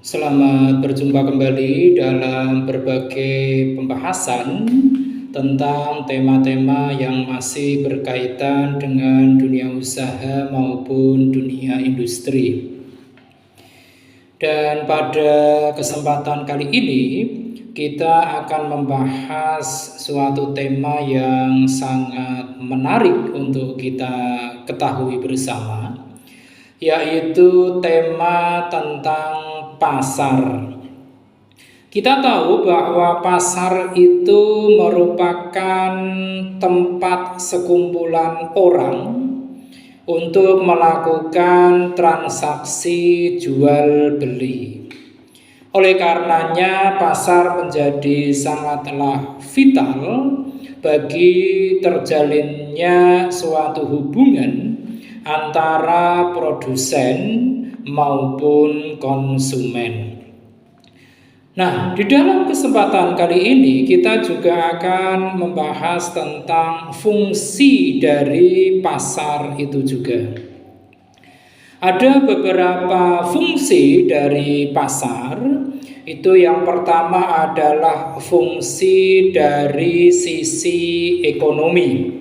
Selamat berjumpa kembali dalam berbagai pembahasan tentang tema-tema yang masih berkaitan dengan dunia usaha maupun dunia industri. Dan pada kesempatan kali ini kita akan membahas suatu tema yang sangat menarik untuk kita ketahui bersama, yaitu tema tentang pasar. Kita tahu bahwa pasar itu merupakan tempat sekumpulan orang untuk melakukan transaksi jual beli. Oleh karenanya, pasar menjadi sangatlah vital bagi terjalinnya suatu hubungan antara produsen maupun konsumen. Nah, di dalam kesempatan kali ini kita juga akan membahas tentang fungsi dari pasar itu juga. Ada beberapa fungsi dari pasar. Itu yang pertama adalah fungsi dari sisi ekonomi,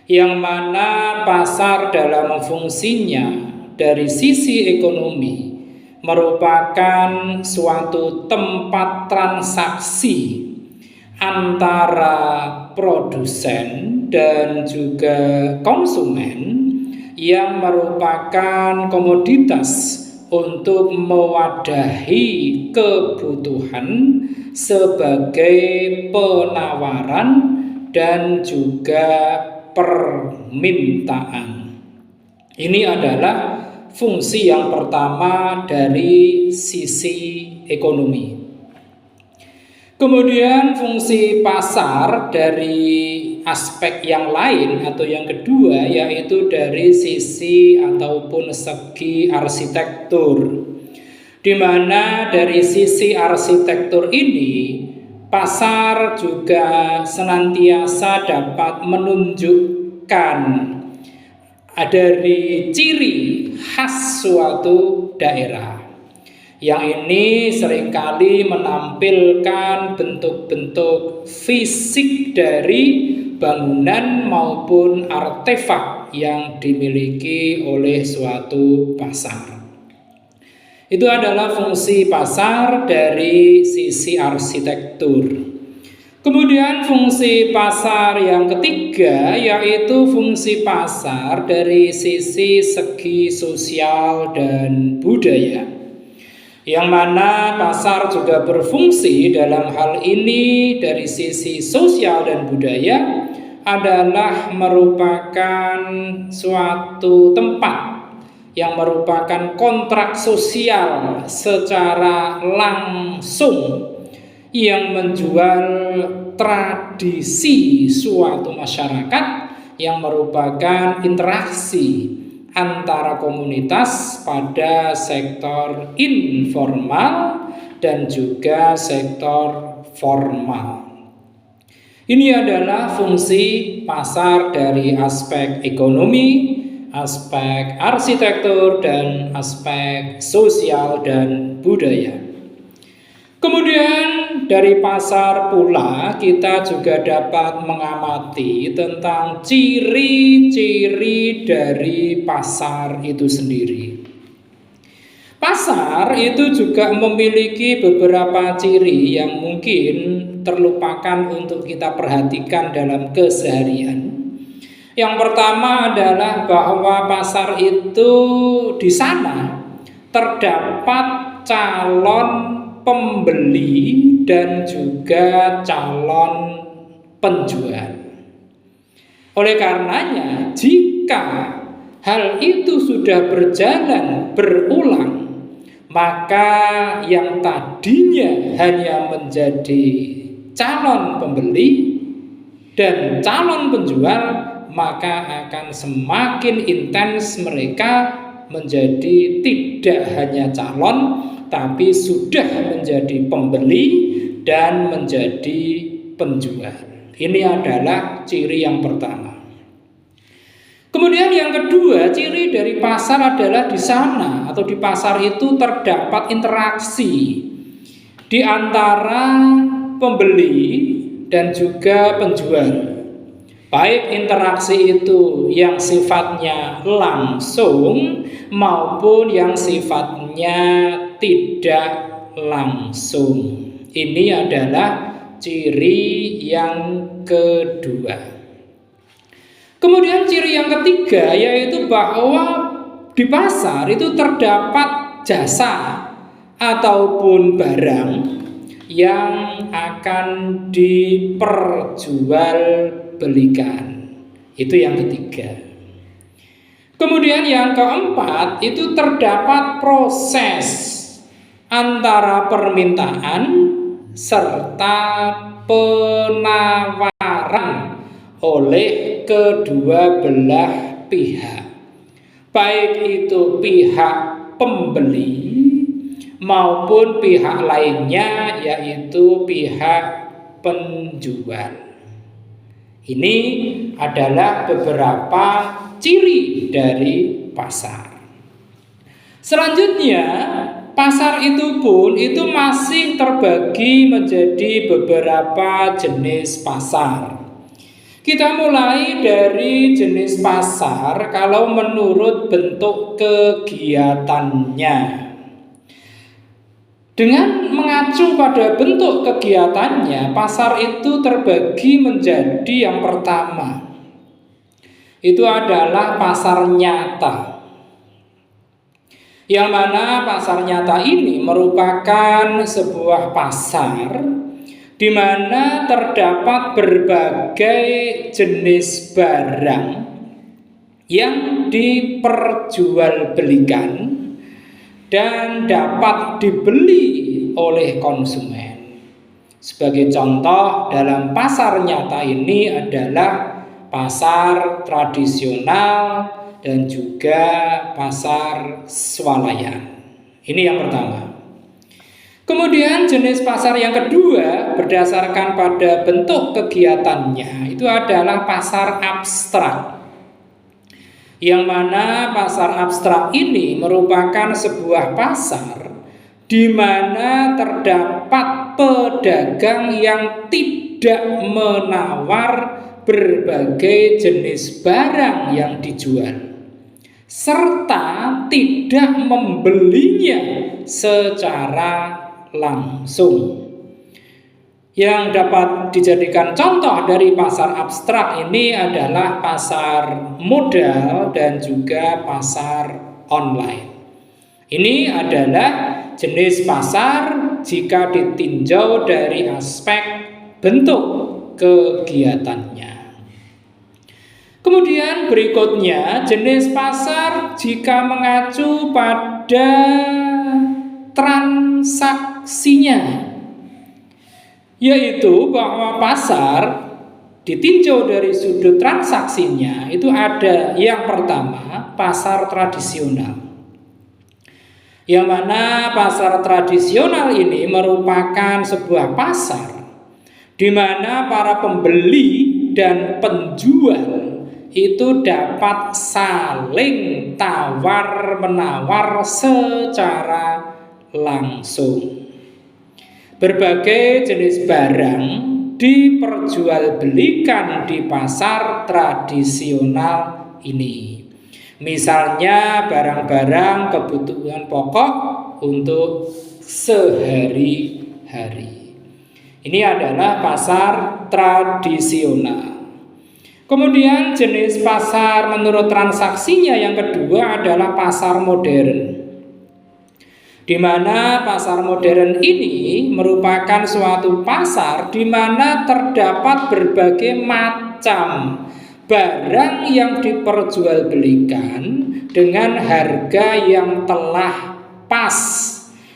yang mana pasar dalam fungsinya dari sisi ekonomi merupakan suatu tempat transaksi antara produsen dan juga konsumen yang merupakan komoditas untuk mewadahi kebutuhan sebagai penawaran dan juga permintaan. Ini adalah fungsi yang pertama dari sisi ekonomi. Kemudian fungsi pasar dari aspek yang lain atau yang kedua, yaitu dari sisi ataupun segi arsitektur, di mana dari sisi arsitektur ini pasar juga senantiasa dapat menunjukkan dari ciri khas suatu daerah. Yang ini seringkali menampilkan bentuk-bentuk fisik dari bangunan maupun artefak yang dimiliki oleh suatu pasar. Itu adalah fungsi pasar dari sisi arsitektur. Kemudian fungsi pasar yang ketiga, yaitu fungsi pasar dari sisi segi sosial dan budaya, yang mana pasar juga berfungsi dalam hal ini dari sisi sosial dan budaya adalah merupakan suatu tempat yang merupakan kontrak sosial secara langsung yang menjual tradisi suatu masyarakat yang merupakan interaksi antara komunitas pada sektor informal dan juga sektor formal. Ini adalah fungsi pasar dari aspek ekonomi, aspek arsitektur, dan aspek sosial dan budaya. Kemudian dari pasar pula kita juga dapat mengamati tentang ciri-ciri dari pasar itu sendiri. Pasar itu juga memiliki beberapa ciri yang mungkin terlupakan untuk kita perhatikan dalam keseharian. Yang pertama adalah bahwa pasar itu di sana terdapat calon pembeli dan juga calon penjual. Oleh karenanya, jika hal itu sudah berjalan berulang, maka yang tadinya hanya menjadi calon pembeli dan calon penjual, maka akan semakin intens mereka menjadi tidak hanya calon, tapi sudah menjadi pembeli dan menjadi penjual. Ini adalah ciri yang pertama. Kemudian yang kedua, ciri dari pasar adalah di sana atau di pasar itu terdapat interaksi di antara pembeli dan juga penjual. Baik interaksi itu yang sifatnya langsung maupun yang sifatnya tidak langsung. Ini adalah ciri yang kedua. Kemudian ciri yang ketiga yaitu bahwa di pasar itu terdapat jasa ataupun barang yang akan diperjualbelikan. Itu yang ketiga. Kemudian yang keempat itu terdapat proses antara permintaan serta penawaran oleh kedua belah pihak, baik itu pihak pembeli maupun pihak lainnya yaitu pihak penjual. Ini adalah beberapa ciri dari pasar. Selanjutnya, pasar itu pun itu masih terbagi menjadi beberapa jenis pasar. Kita mulai dari jenis pasar kalau menurut bentuk kegiatannya. Dengan mengacu pada bentuk kegiatannya, pasar itu terbagi menjadi yang pertama. Itu adalah pasar nyata. Yang mana pasar nyata ini merupakan sebuah pasar di mana terdapat berbagai jenis barang yang diperjualbelikan dan dapat dibeli oleh konsumen. Sebagai contoh dalam pasar nyata ini adalah pasar tradisional dan juga pasar swalayan. Ini yang pertama. Kemudian jenis pasar yang kedua berdasarkan pada bentuk kegiatannya itu adalah pasar abstrak. Yang mana pasar abstrak ini merupakan sebuah pasar di mana terdapat pedagang yang tidak menawar berbagai jenis barang yang dijual serta tidak membelinya secara langsung. Yang dapat dijadikan contoh dari pasar abstrak ini adalah pasar modal dan juga pasar online. Ini adalah jenis pasar jika ditinjau dari aspek bentuk kegiatannya. Kemudian berikutnya jenis pasar jika mengacu pada transaksinya, yaitu bahwa pasar ditinjau dari sudut transaksinya itu ada yang pertama pasar tradisional, yang mana pasar tradisional ini merupakan sebuah pasar di mana para pembeli dan penjual itu dapat saling tawar-menawar secara langsung. Berbagai jenis barang diperjualbelikan di pasar tradisional ini. Misalnya barang-barang kebutuhan pokok untuk sehari-hari. Ini adalah pasar tradisional. Kemudian jenis pasar menurut transaksinya yang kedua adalah pasar modern, di mana pasar modern ini merupakan suatu pasar di mana terdapat berbagai macam barang yang diperjualbelikan dengan harga yang telah pas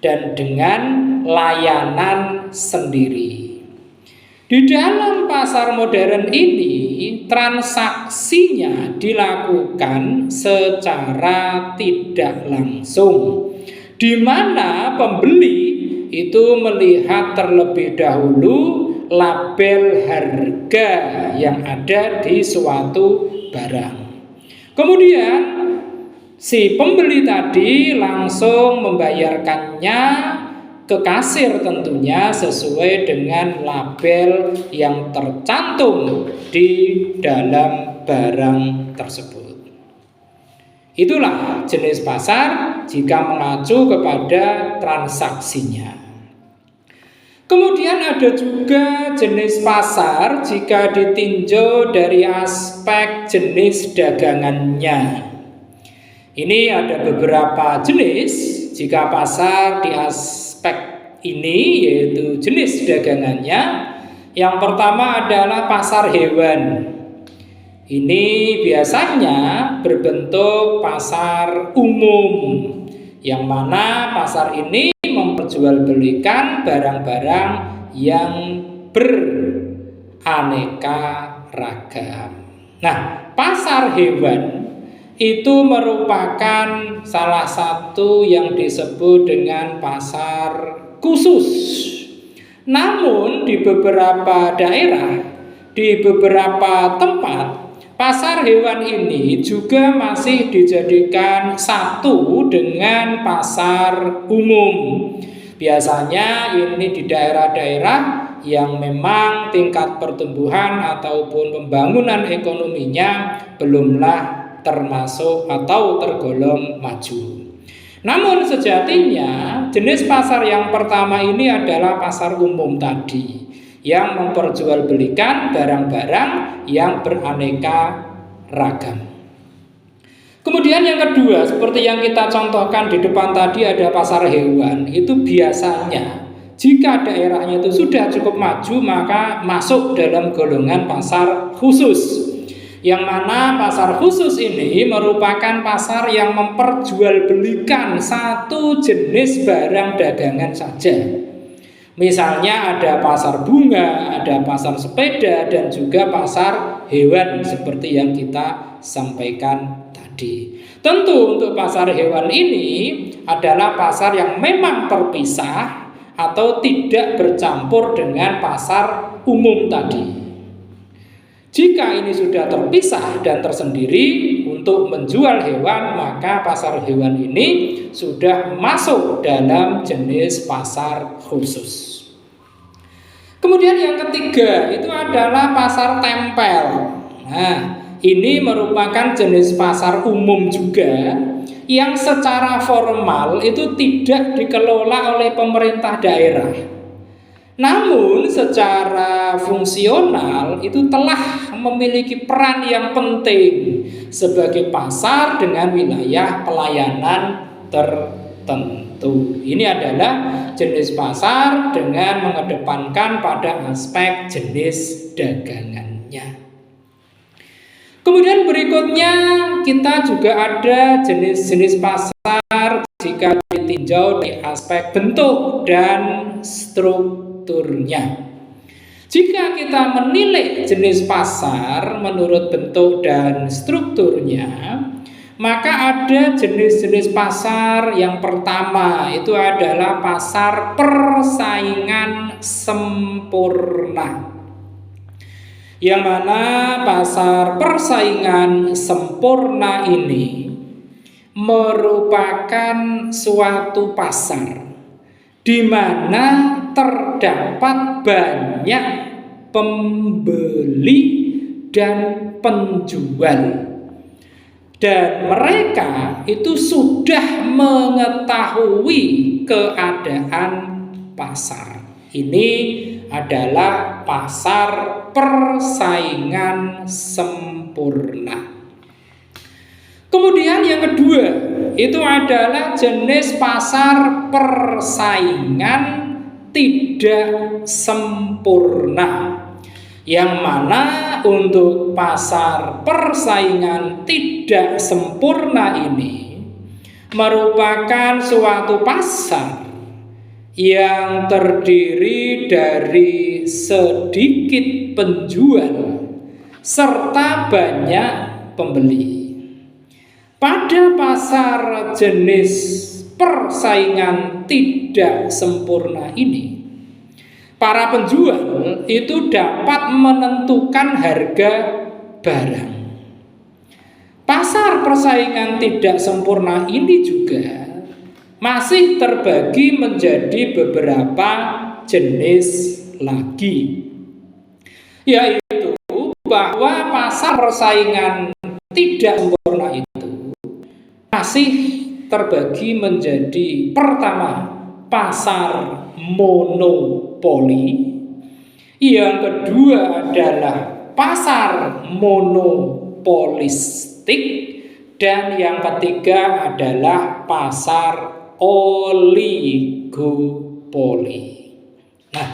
dan dengan layanan sendiri. Di dalam pasar modern ini, transaksinya dilakukan secara tidak langsung, di mana pembeli itu melihat terlebih dahulu label harga yang ada di suatu barang. Kemudian si pembeli tadi langsung membayarkannya ke kasir tentunya sesuai dengan label yang tercantum di dalam barang tersebut. Itulah jenis pasar jika mengacu kepada transaksinya. Kemudian ada juga jenis pasar jika ditinjau dari aspek jenis dagangannya. Ini ada beberapa jenis jika pasar di aspek ini, yaitu jenis dagangannya. Yang pertama adalah pasar hewan. Ini biasanya berbentuk pasar umum, yang mana pasar ini memperjualbelikan barang-barang yang beraneka ragam. Nah, pasar hewan itu merupakan salah satu yang disebut dengan pasar khusus. Namun di beberapa daerah, di beberapa tempat, pasar hewan ini juga masih dijadikan satu dengan pasar umum. Biasanya ini di daerah-daerah yang memang tingkat pertumbuhan ataupun pembangunan ekonominya belumlah termasuk atau tergolong maju. Namun sejatinya jenis pasar yang pertama ini adalah pasar umum tadi, yang memperjualbelikan barang-barang yang beraneka ragam. Kemudian yang kedua, seperti yang kita contohkan di depan tadi, ada pasar hewan. Itu biasanya jika daerahnya itu sudah cukup maju, maka masuk dalam golongan pasar khusus, yang mana pasar khusus ini merupakan pasar yang memperjualbelikan satu jenis barang dagangan saja. Misalnya ada pasar bunga, ada pasar sepeda, dan juga pasar hewan seperti yang kita sampaikan tadi. Tentu untuk pasar hewan ini adalah pasar yang memang terpisah atau tidak bercampur dengan pasar umum tadi. Jika ini sudah terpisah dan tersendiri untuk menjual hewan, maka pasar hewan ini sudah masuk dalam jenis pasar khusus. Kemudian yang ketiga itu adalah pasar tempel. Nah, ini merupakan jenis pasar umum juga yang secara formal itu tidak dikelola oleh pemerintah daerah. Namun secara fungsional itu telah memiliki peran yang penting sebagai pasar dengan wilayah pelayanan tertentu. Ini adalah jenis pasar dengan mengedepankan pada aspek jenis dagangannya. Kemudian berikutnya kita juga ada jenis-jenis pasar jika ditinjau di aspek bentuk dan strukturnya. Jika kita menilai jenis pasar menurut bentuk dan strukturnya, maka ada jenis-jenis pasar. Yang pertama itu adalah pasar persaingan sempurna, yang mana pasar persaingan sempurna ini merupakan suatu pasar di mana terdapat banyak pembeli dan penjual, dan mereka itu sudah mengetahui keadaan pasar. Ini adalah pasar persaingan sempurna. Kemudian yang kedua itu adalah jenis pasar persaingan tidak sempurna, yang mana untuk pasar persaingan tidak sempurna ini merupakan suatu pasar yang terdiri dari sedikit penjual serta banyak pembeli. Pada pasar jenis persaingan tidak sempurna ini, para penjual itu dapat menentukan harga barang. pasar persaingan tidak sempurna ini juga masih terbagi menjadi beberapa jenis lagi, yaitu bahwa pasar persaingan tidak sempurna itu masih terbagi menjadi, pertama, pasar monopoli, yang kedua adalah pasar monopolistik, dan yang ketiga adalah pasar oligopoli. Nah,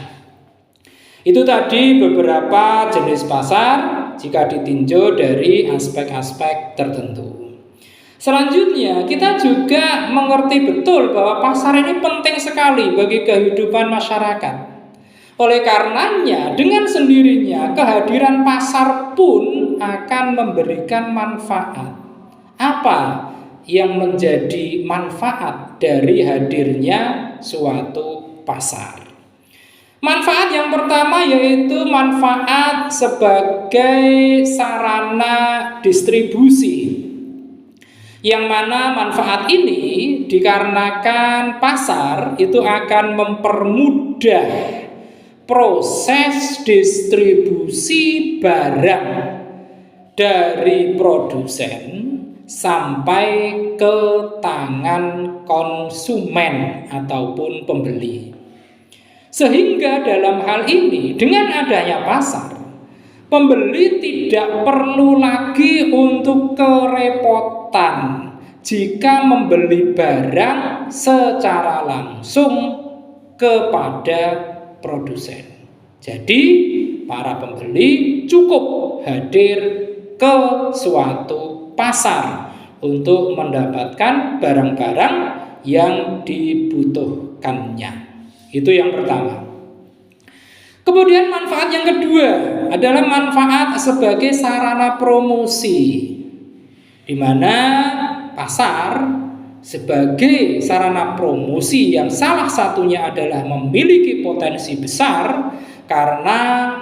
itu tadi beberapa jenis pasar jika ditinjau dari aspek-aspek tertentu. Selanjutnya, kita juga mengerti betul bahwa pasar ini penting sekali bagi kehidupan masyarakat. Oleh karenanya, dengan sendirinya kehadiran pasar pun akan memberikan manfaat. Apa yang menjadi manfaat dari hadirnya suatu pasar? Manfaat yang pertama yaitu manfaat sebagai sarana distribusi, yang mana manfaat ini dikarenakan pasar itu akan mempermudah proses distribusi barang dari produsen sampai ke tangan konsumen ataupun pembeli. Sehingga dalam hal ini, dengan adanya pasar, pembeli tidak perlu lagi untuk kerepotan jika membeli barang secara langsung kepada produsen. Jadi, para pembeli cukup hadir ke suatu pasar untuk mendapatkan barang-barang yang dibutuhkannya. Itu yang pertama. Kemudian manfaat yang kedua adalah manfaat sebagai sarana promosi, di mana pasar sebagai sarana promosi yang salah satunya adalah memiliki potensi besar karena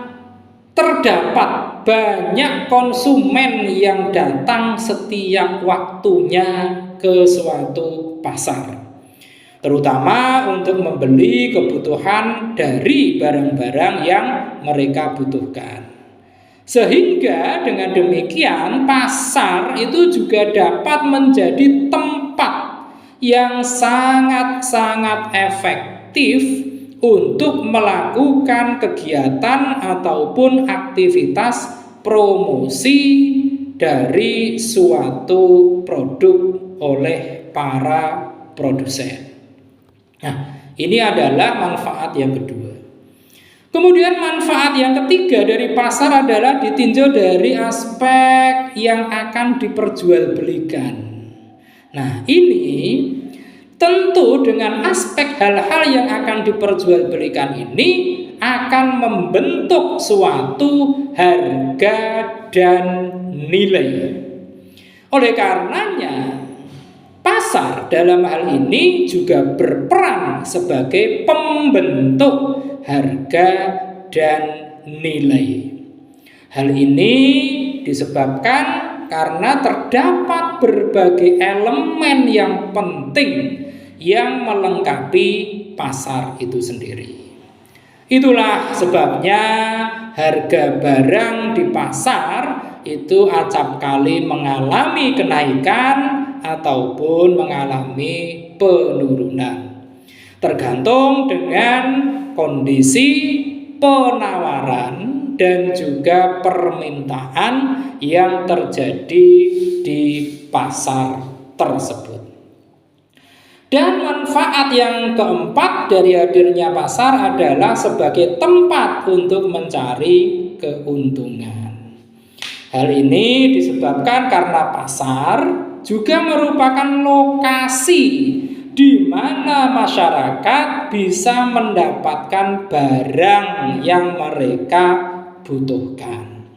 terdapat banyak konsumen yang datang setiap waktunya ke suatu pasar, terutama untuk membeli kebutuhan dari barang-barang yang mereka butuhkan. Sehingga dengan demikian pasar itu juga dapat menjadi tempat yang sangat-sangat efektif untuk melakukan kegiatan ataupun aktivitas promosi dari suatu produk oleh para produsen. Nah, ini adalah manfaat yang kedua. Kemudian manfaat yang ketiga dari pasar adalah ditinjau dari aspek yang akan diperjualbelikan. Nah, ini tentu dengan aspek hal-hal yang akan diperjualbelikan ini akan membentuk suatu harga dan nilai. Oleh karenanya, pasar dalam hal ini juga berperan sebagai pembentuk harga dan nilai. Hal ini disebabkan karena terdapat berbagai elemen yang penting yang melengkapi pasar itu sendiri. Itulah sebabnya harga barang di pasar itu acap kali mengalami kenaikan ataupun mengalami penurunan, tergantung dengan kondisi penawaran dan juga permintaan yang terjadi di pasar tersebut. Dan manfaat yang keempat dari hadirnya pasar adalah sebagai tempat untuk mencari keuntungan. Hal ini disebabkan karena pasar juga merupakan lokasi di mana masyarakat bisa mendapatkan barang yang mereka butuhkan.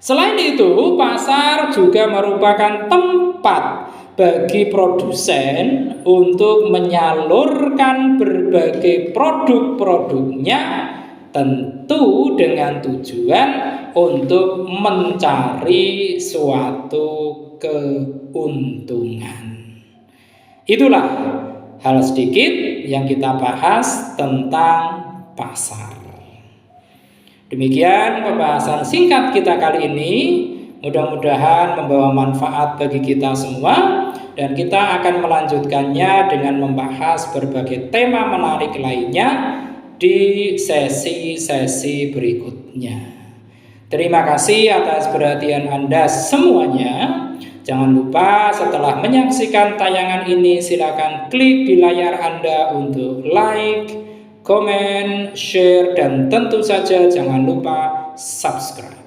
Selain itu, pasar juga merupakan tempat bagi produsen untuk menyalurkan berbagai produk-produknya tentu dengan tujuan untuk mencari suatu keuntungan. Itulah hal sedikit yang kita bahas tentang pasar. Demikian pembahasan singkat kita kali ini. Mudah-mudahan membawa manfaat bagi kita semua, dan kita akan melanjutkannya dengan membahas berbagai tema menarik lainnya di sesi-sesi berikutnya. Terima kasih atas perhatian Anda semuanya. Jangan lupa setelah menyaksikan tayangan ini, silakan klik di layar Anda untuk like, komen, share, dan tentu saja jangan lupa subscribe.